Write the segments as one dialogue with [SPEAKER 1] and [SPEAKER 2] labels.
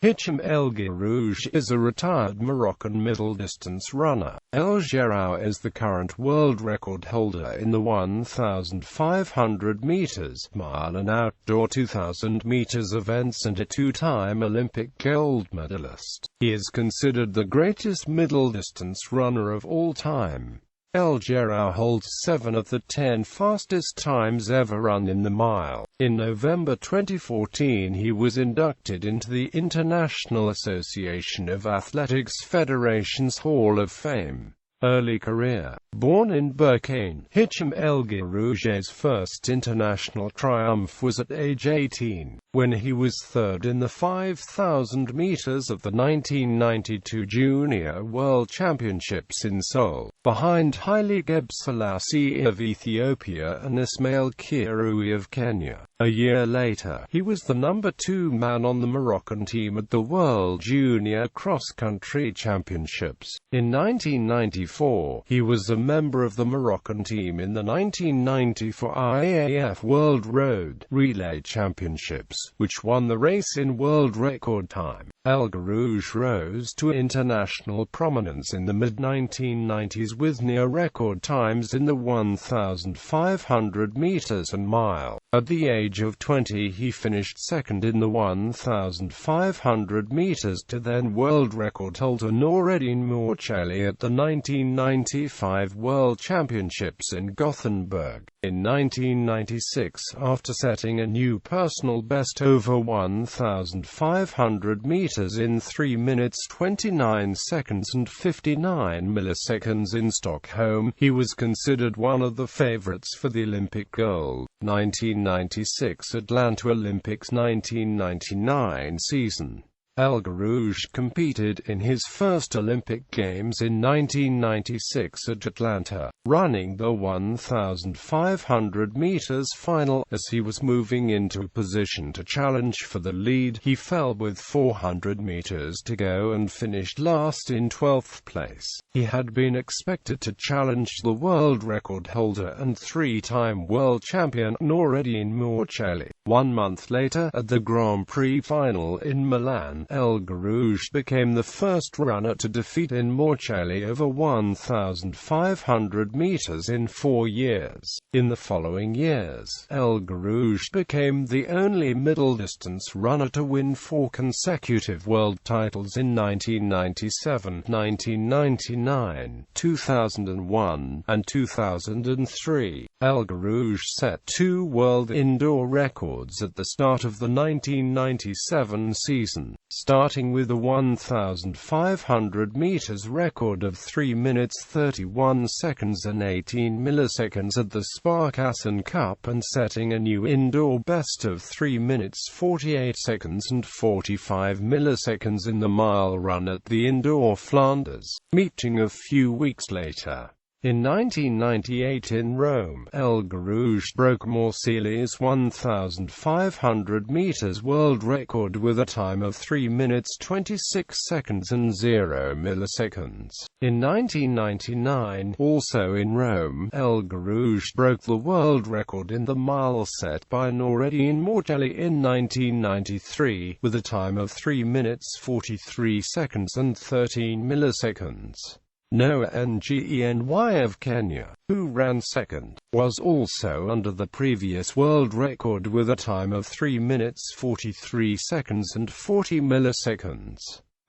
[SPEAKER 1] Hicham El Guerrouj is a retired Moroccan middle-distance runner. El Gerrouj is the current world record holder in the 1,500 meters, mile and outdoor 2,000 meters events and a two-time Olympic gold medalist. He is considered the greatest middle-distance runner of all time. El Gerrouj holds 7 of the 10 fastest times ever run in the mile. In November 2014 he was inducted into the International Association of Athletics Federation's Hall of Fame. Early career. Born in Moroccan, Hicham El Guerrouj's first international triumph was at age 18, when he was third in the 5,000 meters of the 1992 Junior World Championships in Seoul, behind Haile Gebrselassie of Ethiopia and Ismail Kiruyi of Kenya. A year later, he was the number 2 man on the Moroccan team at the World Junior Cross-Country Championships. In 1994, he was a member of the Moroccan team in the 1994 IAAF World Road Relay Championships, which won the race in world record time. El Guerrouj rose to international prominence in the mid-1990s with near-record times in the 1,500 meters and mile. At the age of 20 he finished second in the 1,500 meters to then world record holder Noureddin Mourcheli at the 1995 World Championships in Gothenburg. In 1996, after setting a new personal best over 1,500 meters in 3 minutes 29 seconds and 59 milliseconds in Stockholm, he was considered one of the favorites for the Olympic gold. 1996 Atlanta Olympics. 1999 season. El Guerrouj competed in his first Olympic Games in 1996 at Atlanta, running the 1,500 meters final. As he was moving into a position to challenge for the lead, he fell with 400 meters to go and finished last in 12th place. He had been expected to challenge the world record holder and 3-time world champion Noureddin Mourcheli. 1 month later, at the Grand Prix final in Milan, El Guerrouj became the first runner to defeat Mourcheli over 1,500 meters in 4 years. In the following years, El Guerrouj became the only middle-distance runner to win 4 consecutive world titles in 1997, 1999, 2001, and 2003. El Guerrouj set 2 world indoor records at the start of the 1997 season, starting with a 1,500 meters record of 3 minutes 31 seconds and 18 milliseconds at the Sparkassen Cup and setting a new indoor best of 3 minutes 48 seconds and 45 milliseconds in the mile run at the Indoor Flanders meeting a few weeks later. In 1998 in Rome, El Guerrouj broke Mourcheli's 1,500 meters world record with a time of 3 minutes 26 seconds and 0 milliseconds. In 1999, also in Rome, El Guerrouj broke the world record in the mile set by Noureddin Mourcheli in 1993, with a time of 3 minutes 43 seconds and 13 milliseconds. Noah Ngeny of Kenya, who ran second, was also under the previous world record with a time of 3 minutes 43 seconds and 40 milliseconds.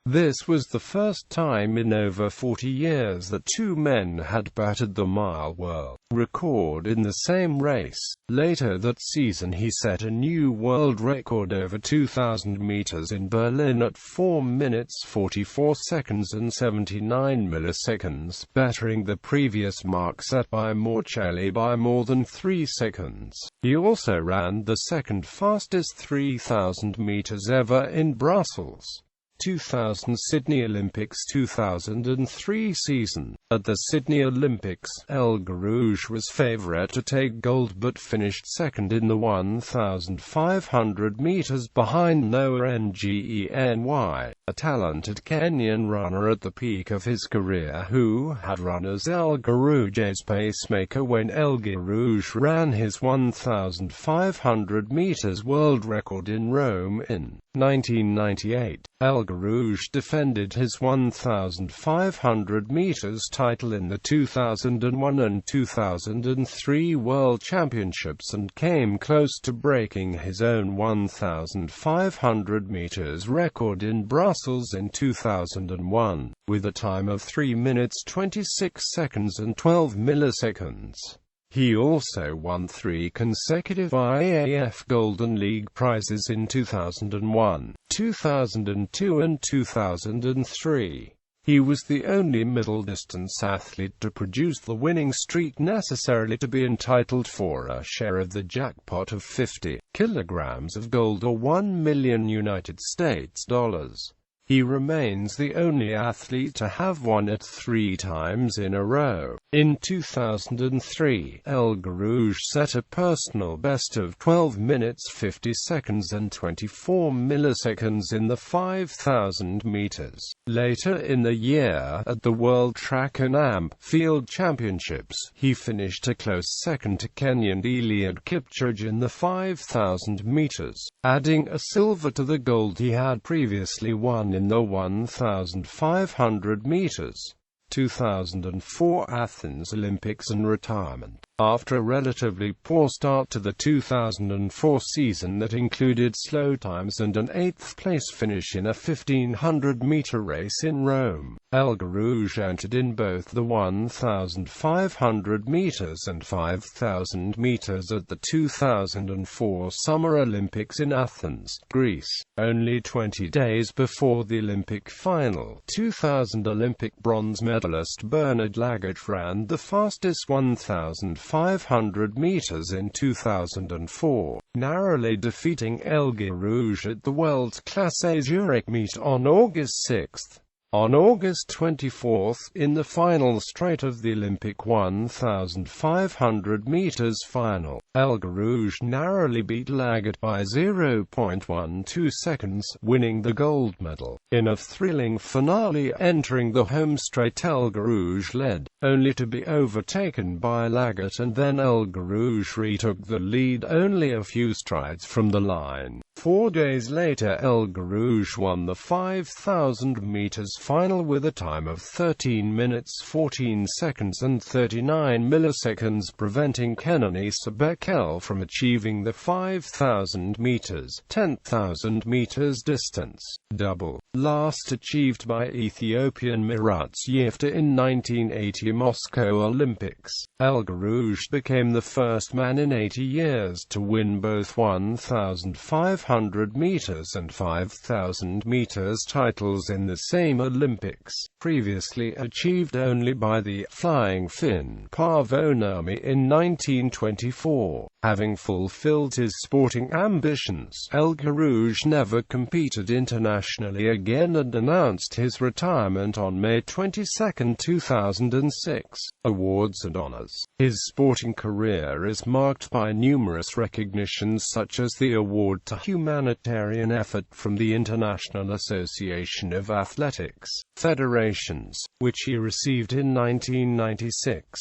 [SPEAKER 1] This was the first time in over 40 years that 2 men had battered the mile world record in the same race. Later that season he set a new world record over 2,000 meters in Berlin at 4 minutes 44 seconds and 79 milliseconds, bettering the previous mark set by Mourcheli by more than 3 seconds. He also ran the second fastest 3,000 meters ever in Brussels. 2000 Sydney Olympics 2003 season. At the Sydney Olympics, El Guerrouj was favourite to take gold but finished second in the 1,500 metres behind Noah Ngeny, a talented Kenyan runner at the peak of his career who had run as El Guerrouj's pacemaker when El Guerrouj ran his 1,500 metres world record in Rome in 1998. El Guerrouj defended his 1,500 metres title in the 2001 and 2003 World Championships and came close to breaking his own 1,500 metres record in Brussels in 2001, with a time of 3 minutes 26 seconds and 12 milliseconds. He also won 3 consecutive IAAF Golden League prizes in 2001, 2002 and 2003. He was the only middle-distance athlete to produce the winning streak necessary to be entitled for a share of the jackpot of 50 kilograms of gold or $1 million United States dollars. He remains the only athlete to have won it 3 times in a row. In 2003, El Guerrouj set a personal best of 12 minutes 50 seconds and 24 milliseconds in the 5,000 meters. Later in the year, at the World Track and Field Championships, he finished a close second to Kenyan Eliud Kipchoge in the 5,000 meters, adding a silver to the gold he had previously won in the 1,500 meters. 2004 Athens Olympics and retirement. After a relatively poor start to the 2004 season that included slow times and an 8th place finish in a 1,500-meter race in Rome, El Guerrouj entered in both the 1,500 meters and 5,000 meters at the 2004 Summer Olympics in Athens, Greece. Only 20 days before the Olympic final, 2000 Olympic bronze medalist Bernard Lagat ran the fastest 1,500 meters in 2004, narrowly defeating El Guerrouj at the World Class A Zurich meet on August 6. On August 24, in the final straight of the Olympic 1,500 meters final, El Guerrouj narrowly beat Lagat by 0.12 seconds, winning the gold medal. In a thrilling finale entering the home straight, El Guerrouj led, only to be overtaken by Lagat, and then El Guerrouj retook the lead only a few strides from the line. 4 days later, El Guerrouj won the 5,000 meters final with a time of 13 minutes 14 seconds and 39 milliseconds, preventing Kenenisa Bekele from achieving the 5,000 meters, 10,000 meters distance double, last achieved by Ethiopian Miratz Yefta in 1980 Moscow Olympics. El Guerrouj became the first man in 80 years to win both 1,500 meters and 5,000 meters titles in the same Olympics, previously achieved only by the flying Finn Paavo Nurmi in 1924. Having fulfilled his sporting ambitions, El Guerrouj never competed internationally again and announced his retirement on May 22, 2006. Awards and honors. His sporting career is marked by numerous recognitions such as the Award to Humanitarian Effort from the International Association of Athletics Federations, which he received in 1996.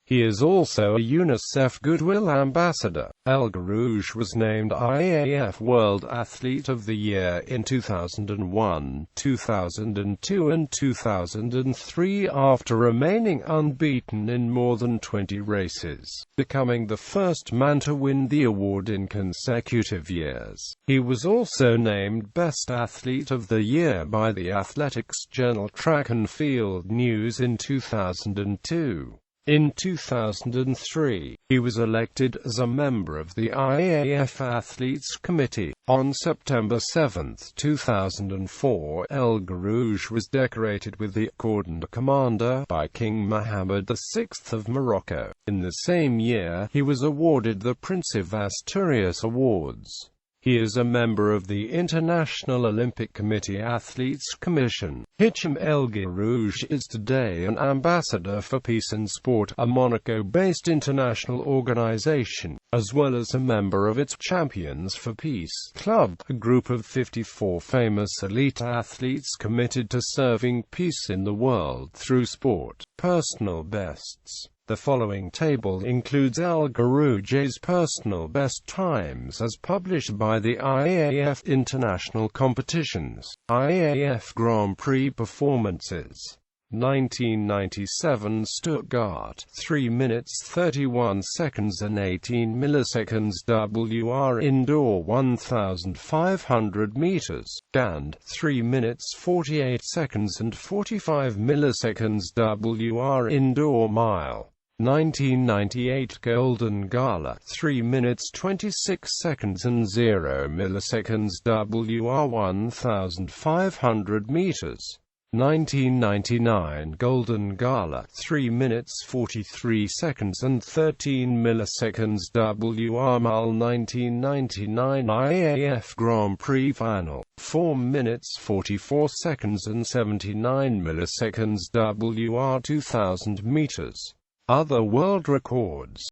[SPEAKER 1] He is also a UNICEF Goodwill Ambassador. El Guerrouj was named IAAF World Athlete of the Year in 2001, 2002 and 2003 after remaining unbeaten in more than 20 races, becoming the first man to win the award in consecutive years. He was also named Best Athlete of the Year by the athletics journal Track and Field News in 2002. In 2003, he was elected as a member of the IAAF Athletes Committee. On September 7, 2004, El Guerrouj was decorated with the Cordon de Commander by King Mohammed VI of Morocco. In the same year, he was awarded the Prince of Asturias Awards. He is a member of the International Olympic Committee Athletes Commission. Hicham El Guerrouj is today an ambassador for peace and sport, a Monaco-based international organization, as well as a member of its Champions for Peace Club, a group of 54 famous elite athletes committed to serving peace in the world through sport. Personal bests. The following table includes El Guerrouj's personal best times as published by the IAAF International Competitions. IAAF Grand Prix Performances. 1997 Stuttgart, 3 minutes 31 seconds and 18 milliseconds. WR Indoor 1500 meters, Gand, 3 minutes 48 seconds and 45 milliseconds. WR Indoor Mile. 1998 Golden Gala, 3 minutes 26 seconds and 0 milliseconds. WR 1500 meters. 1999 Golden Gala, 3 minutes 43 seconds and 13 milliseconds. WR Mile. 1999 IAAF Grand Prix Final, 4 minutes 44 seconds and 79 milliseconds. WR 2000 meters. Other world records.